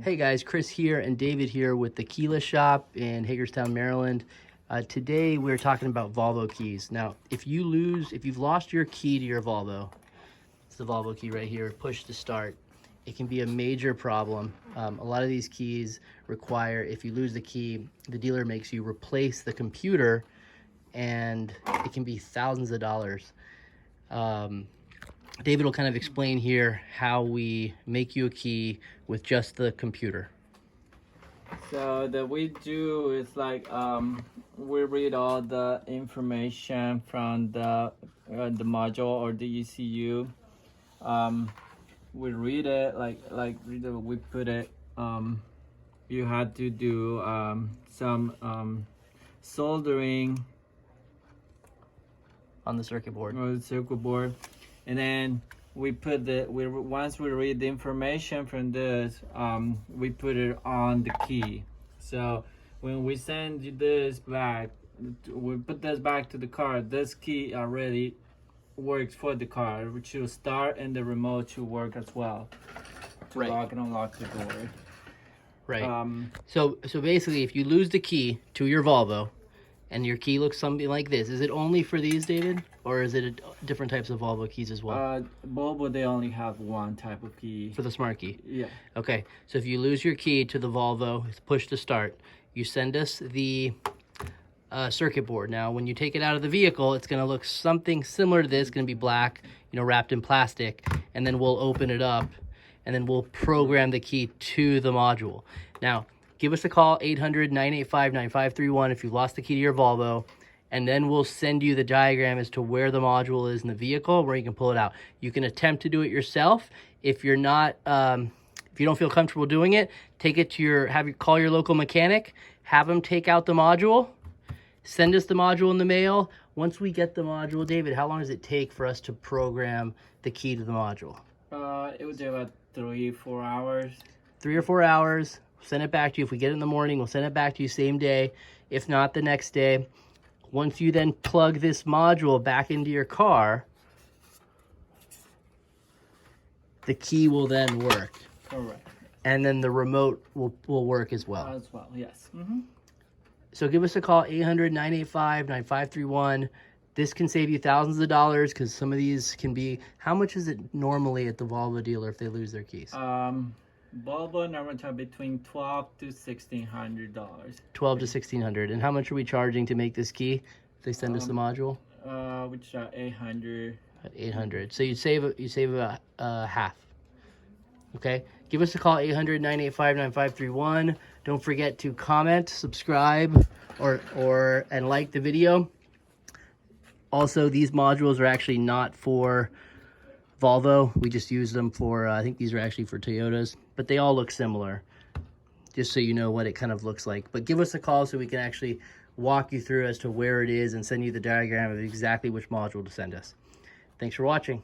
Hey guys, Chris here and David here with the Keyless Shop in Hagerstown, Maryland. Today we're talking about Volvo keys. Now, if you've lost your key to your Volvo, it's the Volvo key right here, push to start. It can be a major problem. A lot of these keys require, if you lose the key, the dealer makes you replace the computer, and it can be thousands of dollars. David will kind of explain here how we make you a key with just the computer. So that we do is like we read all the information from the module or the ECU. We read it we put it. You had to do some soldering On the circuit board. on the circuit board, and then we put once we read the information from this, we put it on the key. So when we send you this back, we put this back to the car. This key already works for the car, which will start, and the remote should work as well to Right. lock and unlock the door. Right. So basically, if you lose the key to your Volvo, and your key looks something like this, is it only for these, David, or is it different types of Volvo keys as well? Volvo, they only have one type of key. For the smart key. Yeah. Okay. So if you lose your key to the Volvo, it's push to start. You send us the circuit board. Now, when you take it out of the vehicle, it's going to look something similar to this. It's going to be black, wrapped in plastic, and then we'll open it up, and then we'll program the key to the module. Now, give us a call, 800-985-9531 if you've lost the key to your Volvo, and then we'll send you the diagram as to where the module is in the vehicle, where you can pull it out. You can attempt to do it yourself. If you're not, if you don't feel comfortable doing it, take it to call your local mechanic, have them take out the module, send us the module in the mail. Once we get the module, David, how long does it take for us to program the key to the module? It would take about 3-4 hours. 3 or 4 hours. Send it back to you. If we get it in the morning, we'll send it back to you same day. If not, the next day. Once you then plug this module back into your car, the key will then work. Correct. And then the remote will work as well. As well, yes. So give us a call, 800-985-9531. This can save you thousands of dollars, because some of these can be... How much is it normally at the Volvo dealer if they lose their keys? Volvo normally charge between $1,200 to $1,600. $1,200 to $1,600. And how much are we charging to make this key if they send us the module? Which are $800. At $800. So you save about half. Okay, give us a call, 800-985-9531. Don't forget to comment, subscribe, and like the video. Also, these modules are actually not for Volvo. We just use them for, I think these are actually for Toyotas, but they all look similar, just so you know what it kind of looks like. But give us a call so we can actually walk you through as to where it is and send you the diagram of exactly which module to send us. Thanks for watching.